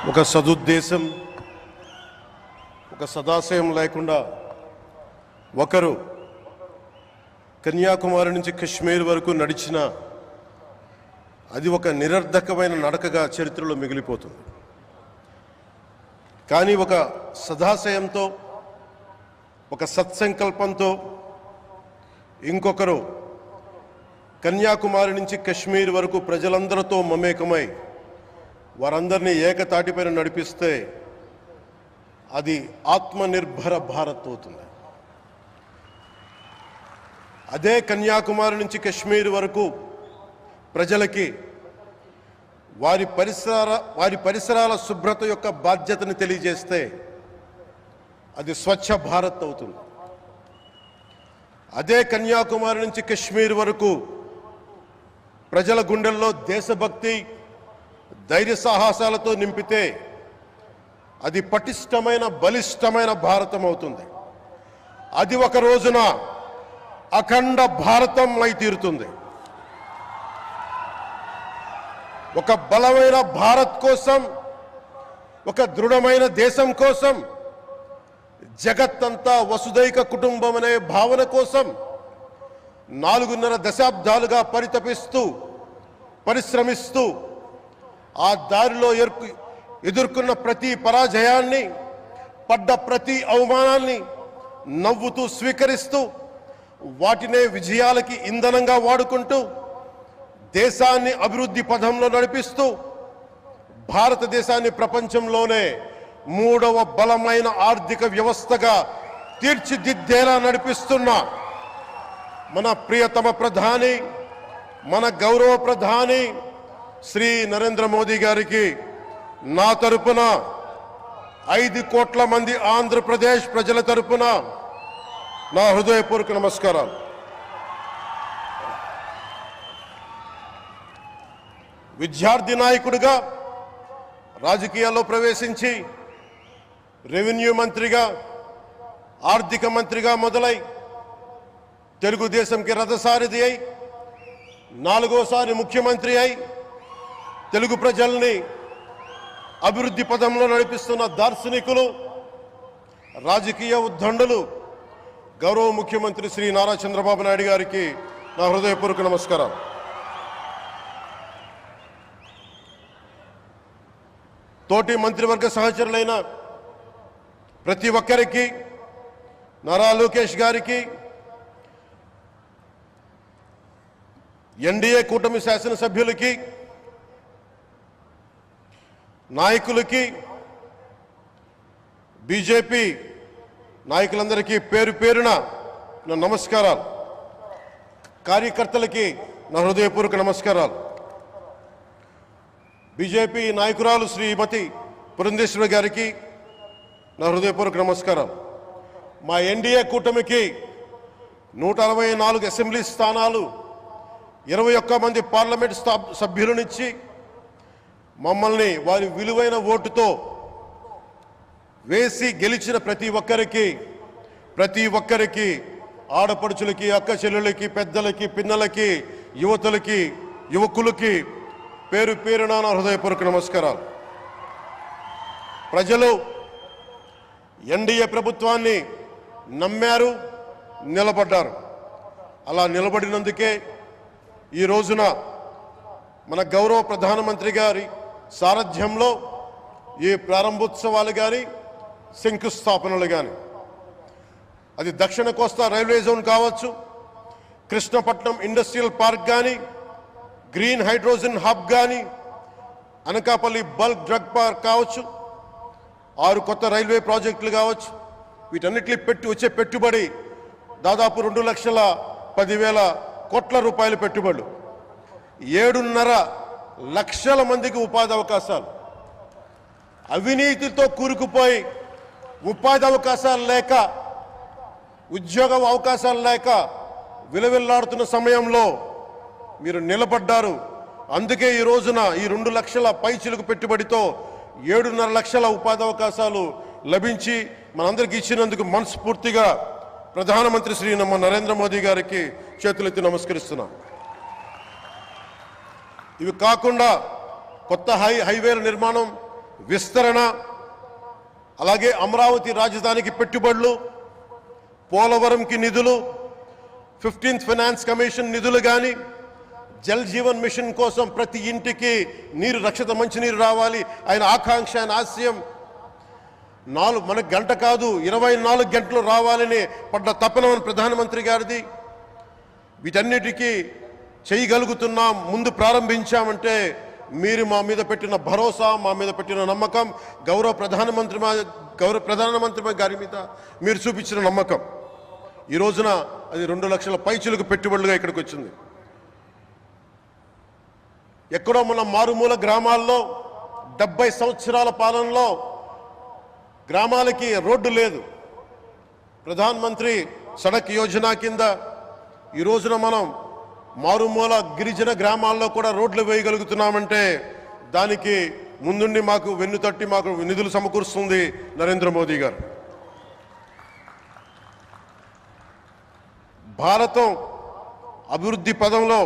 ఒక సదుద్దేశం ఒక సదాశయం లేకుండా ఒకరు కన్యాకుమారి నుంచి కశ్మీర్ వరకు నడిచిన అది ఒక నిరర్ధకమైన నడకగా చరిత్రలో మిగిలిపోతుంది. కానీ ఒక సదాశయంతో ఒక సత్సంకల్పంతో ఇంకొకరు కన్యాకుమారి నుంచి కశ్మీర్ వరకు ప్రజలందరితో మమేకమై వారందరినీ ఏకతాటిపైన నడిపిస్తే అది ఆత్మనిర్భర భారత్ అవుతుంది. అదే కన్యాకుమారి నుంచి కశ్మీర్ వరకు ప్రజలకి వారి పరిసరాల శుభ్రత యొక్క బాధ్యతను తెలియజేస్తే అది స్వచ్ఛ భారత్ అవుతుంది. అదే కన్యాకుమారి నుంచి కశ్మీర్ వరకు ప్రజల గుండెల్లో దేశభక్తి ధైర్య సాహసాలతో నింపితే అది పటిష్టమైన బలిష్టమైన భారతం అవుతుంది. అది ఒక రోజున అఖండ భారతం అయి తీరుతుంది. ఒక బలమైన భారత్ కోసం, ఒక దృఢమైన దేశం కోసం, జగత్తంతా వసుదైక కుటుంబం అనే భావన కోసం 4.5 దశాబ్దాలుగా పరిశ్రమిస్తూ ఆ దారిలో ఎదుర్కొన్న ప్రతి పరాజయాన్ని, పడ్డ ప్రతి అవమానాన్ని నవ్వుతూ స్వీకరిస్తూ వాటినే విజయాలకి ఇంధనంగా వాడుకుంటూ దేశాన్ని అభివృద్ధి పథంలో నడిపిస్తూ భారతదేశాన్ని ప్రపంచంలోనే 3వ బలమైన ఆర్థిక వ్యవస్థగా తీర్చిదిద్దేలా నడిపిస్తున్న మన ప్రియతమ ప్రధాని, మన గౌరవ ప్రధాని శ్రీ నరేంద్ర మోదీ గారికి నా తరపున 5 కోట్ల మంది ఆంధ్రప్రదేశ్ ప్రజల తరపున నా హృదయపూర్వక నమస్కారాలు. విద్యార్థి నాయకుడిగా రాజకీయాల్లో ప్రవేశించి రెవెన్యూ మంత్రిగా, ఆర్థిక మంత్రిగా మొదలై తెలుగుదేశంకి రథసారథి అయి 4వసారి ముఖ్యమంత్రి అయి తెలుగు ప్రజల్ని అభివృద్ధి పదంలో నడిపిస్తున్న దార్శనికులు, రాజకీయ ఉద్దండులు గౌరవ ముఖ్యమంత్రి శ్రీ నారా చంద్రబాబు నాయుడు గారికి నా హృదయపూర్వక నమస్కారాలు. తోటి మంత్రివర్గ సహచరులైన ప్రతి ఒక్కరికి, నారా లోకేష్ గారికి, ఎన్డీఏ కూటమి శాసనసభ్యులకి, నాయకులకి, బీజేపీ నాయకులందరికీ పేరు పేరున నా నమస్కారాలు. కార్యకర్తలకి నా హృదయపూర్వక నమస్కారాలు. బీజేపీ నాయకురాలు శ్రీమతి పురంధేశ్వరి గారికి నా హృదయపూర్వక నమస్కారాలు. మా ఎన్డీఏ కూటమికి 164 అసెంబ్లీ స్థానాలు, 21 మంది పార్లమెంట్ సభ్యులనిచ్చి మమ్మల్ని వారి విలువైన ఓటుతో వేసి గెలిచిన ప్రతి ఒక్కరికి ఆడపడుచులకి, అక్క చెల్లెలకి, పెద్దలకి, పిన్నలకి, యువతులకి, యువకులకి పేరు పేరున నా హృదయపూర్వక నమస్కారాలు. ప్రజలు ఎన్డీఏ ప్రభుత్వాన్ని నమ్మారు, నిలబడ్డారు. అలా నిలబడినందుకే ఈ రోజున మన గౌరవ ప్రధానమంత్రి గారి సారథ్యంలో ఈ ప్రారంభోత్సవాలు కానీ, శంకుస్థాపనలు కానీ, అది దక్షిణ కోస్తా రైల్వే జోన్ కావచ్చు, కృష్ణపట్నం ఇండస్ట్రియల్ పార్క్ కానీ, గ్రీన్ హైడ్రోజన్ హబ్ కానీ, అనకాపల్లి బల్క్ డ్రగ్ పార్క్ కావచ్చు, 6 కొత్త రైల్వే ప్రాజెక్టులు కావచ్చు, వీటన్నిటిని వచ్చే పెట్టుబడి దాదాపు 2,10,000 కోట్ల రూపాయల పెట్టుబడులు, 7.5 లక్షల మందికి ఉపాధి అవకాశాలు. అవినీతితో కూరుకుపోయి ఉపాధి అవకాశాలు లేక, ఉద్యోగ అవకాశాలు లేక విలవిల్లాడుతున్న సమయంలో మీరు నిలబడ్డారు. అందుకే ఈ రోజున ఈ 2 లక్షల పైచిలుకు పెట్టుబడితో 7.5 లక్షల ఉపాధి అవకాశాలు లభించి మనందరికీ ఇచ్చినందుకు మనస్ఫూర్తిగా ప్రధానమంత్రి శ్రీ నరేంద్ర మోదీ గారికి చేతులెత్తి నమస్కరిస్తున్నాం. ఇవి కాకుండా కొత్త హైవేల నిర్మాణం విస్తరణ, అలాగే అమరావతి రాజధానికి పెట్టుబడులు, పోలవరంకి నిధులు, 15th ఫైనాన్స్ కమిషన్ నిధులు కానీ, జల్ జీవన్ మిషన్ కోసం ప్రతి ఇంటికి నీరు, రక్షిత మంచినీరు రావాలి ఆయన ఆకాంక్ష, ఆయన ఆశయం. మనకు గంట కాదు 24 గంటలు రావాలని పడ్డ తపన ప్రధానమంత్రి గారిది. వీటన్నిటికీ చేయగలుగుతున్నాం, ముందు ప్రారంభించామంటే మీరు మా మీద పెట్టిన భరోసా, మా మీద పెట్టిన నమ్మకం, గౌరవ ప్రధానమంత్రి గారి మీద మీరు చూపించిన నమ్మకం. ఈ రోజున అది 2 లక్షల పైచులకు పెట్టుబడులుగా ఇక్కడికి వచ్చింది. ఎక్కడో మన మారుమూల గ్రామాల్లో 70 సంవత్సరాల పాలనలో గ్రామాలకి రోడ్డు లేదు. ప్రధానమంత్రి సడక్ యోజన కింద ఈ రోజున మనం మారుమూల గిరిజన గ్రామాల్లో కూడా రోడ్లు వేయగలుగుతున్నామంటే దానికి ముందుండి మాకు వెన్నుతట్టి మాకు నిధులు సమకూరుస్తుంది నరేంద్ర మోదీ గారు. భారతం అభివృద్ధి పదంలో